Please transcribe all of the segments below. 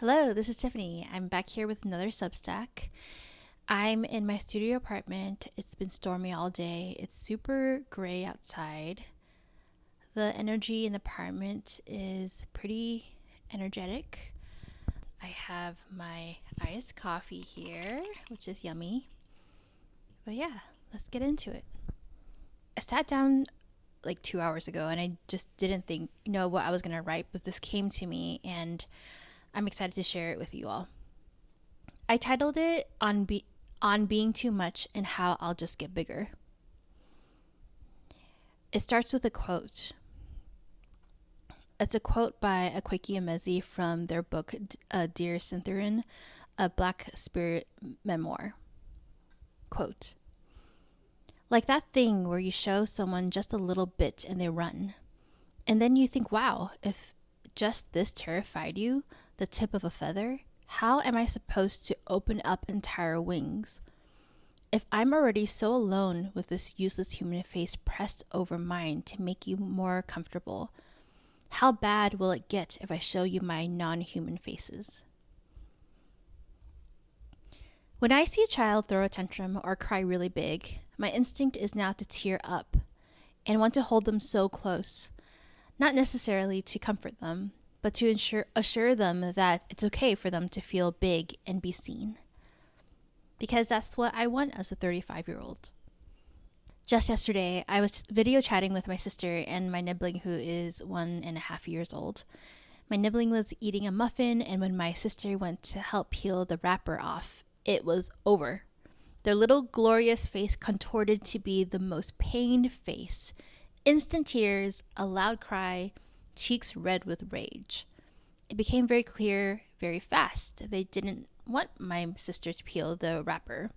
Hello, this is Tiffany. I'm back here with another Substack. I'm in my studio apartment. It's been stormy all day. It's super gray outside. The energy in the apartment is pretty energetic. I have my iced coffee here, which is yummy. But yeah, let's get into it. I sat down like 2 hours ago and I just didn't know what I was going to write, but this came to me and I'm excited to share it with you all. I titled it on being too much and how I'll just get bigger. It starts with a quote. It's a quote by Akwaeke Emezi from their book, Dear Cynthia, a Black Spirit memoir. Quote, like that thing where you show someone just a little bit and they run. And then you think, wow, if just this terrified you, the tip of a feather, how am I supposed to open up entire wings? If I'm already so alone with this useless human face pressed over mine to make you more comfortable, how bad will it get if I show you my non-human faces? When I see a child throw a tantrum or cry really big, my instinct is now to tear up and want to hold them so close, not necessarily to comfort them, but to assure them that it's okay for them to feel big and be seen. Because that's what I want as a 35-year-old. Just yesterday, I was video chatting with my sister and my nibbling, who is 1.5 years old. My nibbling was eating a muffin, and when my sister went to help peel the wrapper off, it was over. Their little glorious face contorted to be the most pained face. Instant tears, a loud cry, cheeks red with rage. It became very clear very fast. They didn't want my sister to peel the wrapper.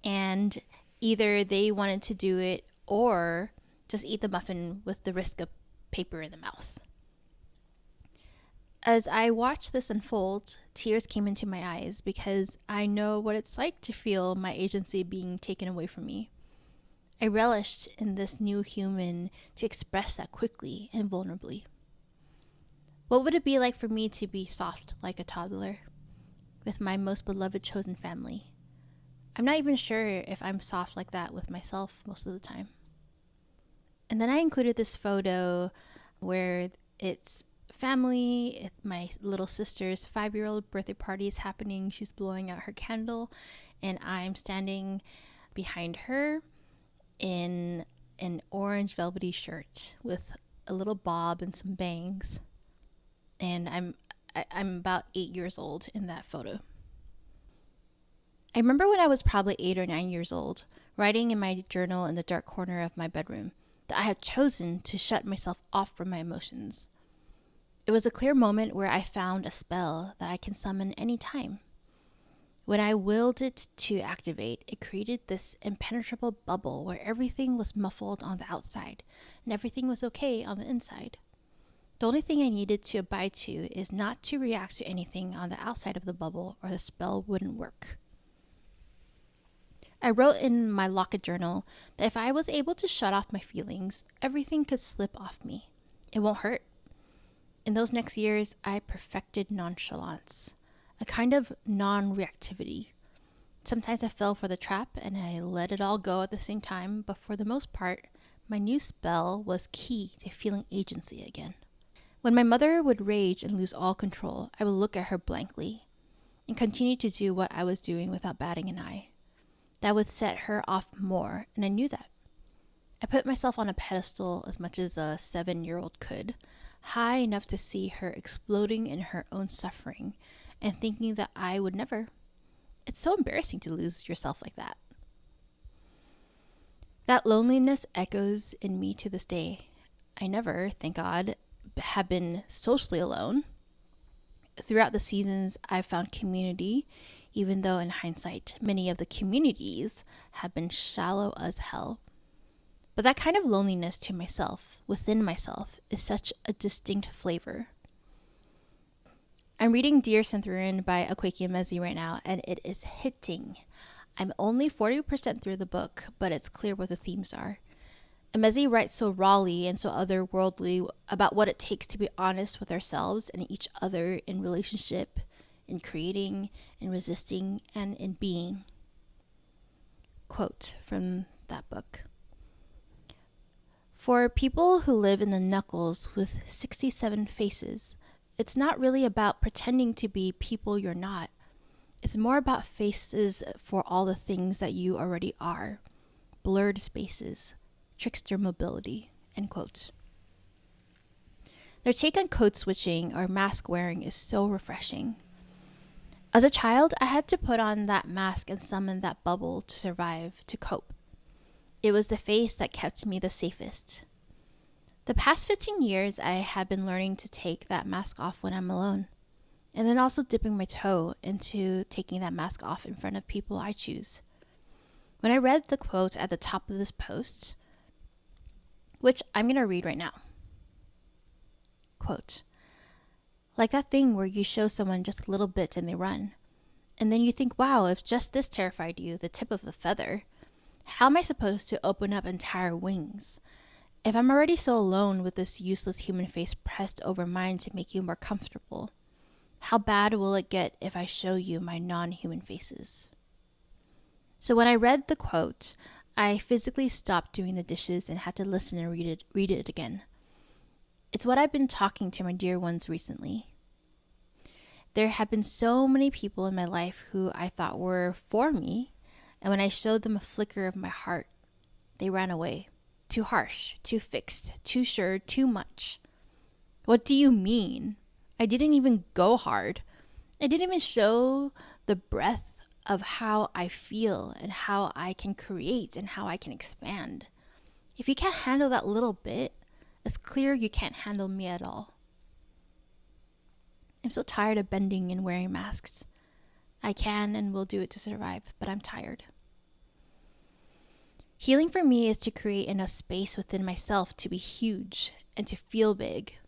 And either they wanted to do it or just eat the muffin with the risk of paper in the mouth. As I watched this unfold, tears came into my eyes because I know what it's like to feel my agency being taken away from me. I relished in this new human to express that quickly and vulnerably. What would it be like for me to be soft like a toddler with my most beloved chosen family? I'm not even sure if I'm soft like that with myself most of the time. And then I included this photo where it's family, it's my little sister's 5-year-old birthday party is happening. She's blowing out her candle and I'm standing behind her in an orange velvety shirt with a little bob and some bangs. And I'm about 8 years old in that photo. I remember when I was probably 8 or 9 years old, writing in my journal in the dark corner of my bedroom, that I had chosen to shut myself off from my emotions. It was a clear moment where I found a spell that I can summon any time. When I willed it to activate, it created this impenetrable bubble where everything was muffled on the outside and everything was okay on the inside. The only thing I needed to abide to is not to react to anything on the outside of the bubble or the spell wouldn't work. I wrote in my locket journal that if I was able to shut off my feelings, everything could slip off me. It won't hurt. In those next years, I perfected nonchalance, a kind of non-reactivity. Sometimes I fell for the trap and I let it all go at the same time, but for the most part, my new spell was key to feeling agency again. When my mother would rage and lose all control, I would look at her blankly and continue to do what I was doing without batting an eye. That would set her off more, and I knew that. I put myself on a pedestal as much as a 7-year-old could, high enough to see her exploding in her own suffering and thinking that I would never. It's so embarrassing to lose yourself like that. That loneliness echoes in me to this day. I never, thank God, have been socially alone. Throughout the seasons, I've found community, even though in hindsight, many of the communities have been shallow as hell. But that kind of loneliness to myself, within myself, is such a distinct flavor. I'm reading Dear Cynthia by Akwaeke Emezi right now, and it is hitting. I'm only 40% through the book, but it's clear what the themes are. Emezi writes so rawly and so otherworldly about what it takes to be honest with ourselves and each other in relationship in creating, in resisting, and in being. Quote from that book. For people who live in the knuckles with 67 faces, it's not really about pretending to be people you're not. It's more about faces for all the things that you already are. Blurred spaces, trickster mobility, end quote. Their take on code switching or mask wearing is so refreshing. As a child, I had to put on that mask and summon that bubble to survive, to cope. It was the face that kept me the safest. The past 15 years, I have been learning to take that mask off when I'm alone, and then also dipping my toe into taking that mask off in front of people I choose. When I read the quote at the top of this post, which I'm going to read right now. Quote, like that thing where you show someone just a little bit and they run. And then you think, wow, if just this terrified you, the tip of a feather, how am I supposed to open up entire wings? If I'm already so alone with this useless human face pressed over mine to make you more comfortable, how bad will it get if I show you my non-human faces? So when I read the quote, I physically stopped doing the dishes and had to listen and read it again. It's what I've been talking to my dear ones recently. There have been so many people in my life who I thought were for me, and when I showed them a flicker of my heart, they ran away. Too harsh, too fixed, too sure, too much. What do you mean? I didn't even go hard. I didn't even show the breadth of how I feel and how I can create and how I can expand. If you can't handle that little bit, it's clear you can't handle me at all. I'm so tired of bending and wearing masks. I can and will do it to survive, but I'm tired. Healing for me is to create enough space within myself to be huge and to feel big.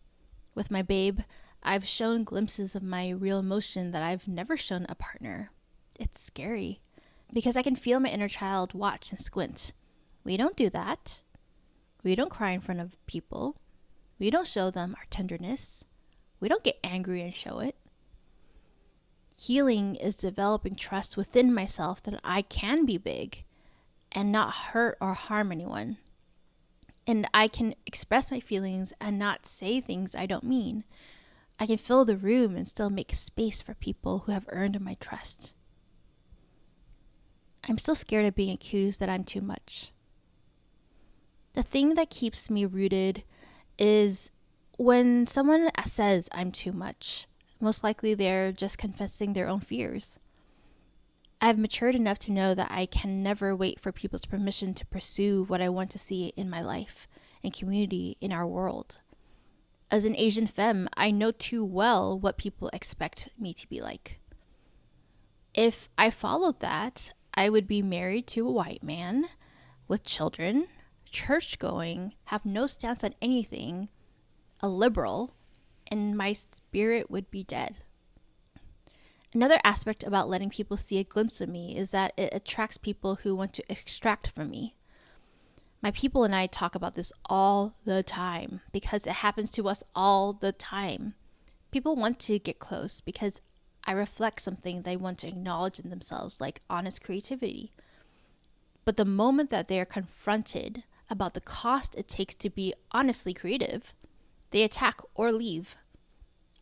With my babe, I've shown glimpses of my real emotion that I've never shown a partner. It's scary because I can feel my inner child watch and squint. We don't do that. We don't cry in front of people. We don't show them our tenderness. We don't get angry and show it. Healing is developing trust within myself that I can be big and not hurt or harm anyone. And I can express my feelings and not say things I don't mean. I can fill the room and still make space for people who have earned my trust. I'm still scared of being accused that I'm too much. The thing that keeps me rooted is when someone says I'm too much. Most likely they're just confessing their own fears. I've matured enough to know that I can never wait for people's permission to pursue what I want to see in my life and community in our world. As an Asian femme, I know too well what people expect me to be like. If I followed that, I would be married to a white man with children, church-going, have no stance on anything, a liberal, and my spirit would be dead. Another aspect about letting people see a glimpse of me is that it attracts people who want to extract from me. My people and I talk about this all the time because it happens to us all the time. People want to get close because I reflect something they want to acknowledge in themselves, like honest creativity. But the moment that they are confronted about the cost it takes to be honestly creative, they attack or leave,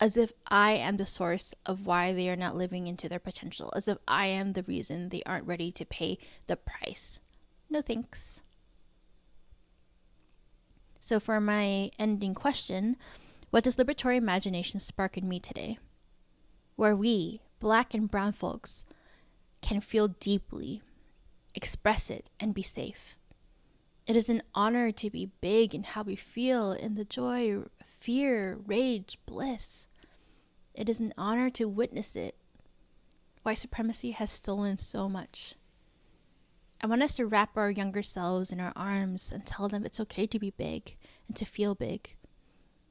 as if I am the source of why they are not living into their potential, as if I am the reason they aren't ready to pay the price. No thanks. So for my ending question, what does liberatory imagination spark in me today? Where we, Black and brown folks, can feel deeply, express it, and be safe. It is an honor to be big in how we feel in the joy, fear, rage, bliss. It is an honor to witness it. White supremacy has stolen so much. I want us to wrap our younger selves in our arms and tell them it's okay to be big and to feel big.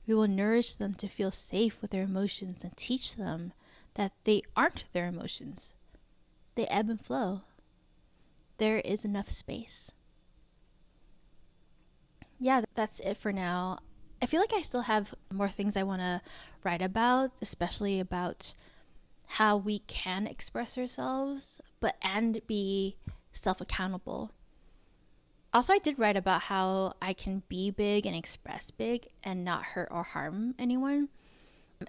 We will nourish them to feel safe with their emotions and teach them that they aren't their emotions. They ebb and flow. There is enough space. Yeah, that's it for now. I feel like I still have more things I want to write about, especially about how we can express ourselves, and be self-accountable. Also, I did write about how I can be big and express big and not hurt or harm anyone.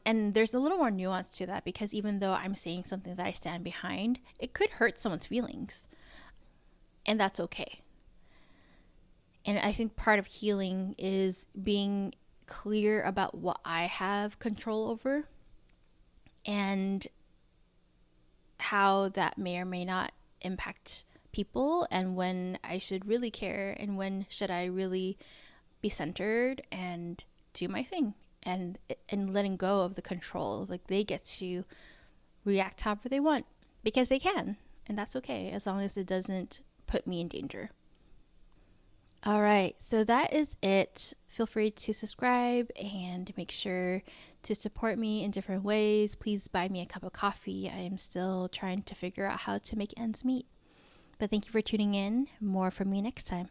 And there's a little more nuance to that, because even though I'm saying something that I stand behind, it could hurt someone's feelings. And that's okay. And I think part of healing is being clear about what I have control over and how that may or may not impact people, and when I should really care and when should I really be centered and do my thing, and letting go of the control. Like, they get to react however they want because they can, and that's okay as long as it doesn't put me in danger. All right, so that is it. Feel free to subscribe and make sure to support me in different ways. Please buy me a cup of coffee. I am still trying to figure out how to make ends meet. But thank you for tuning in. More from me next time.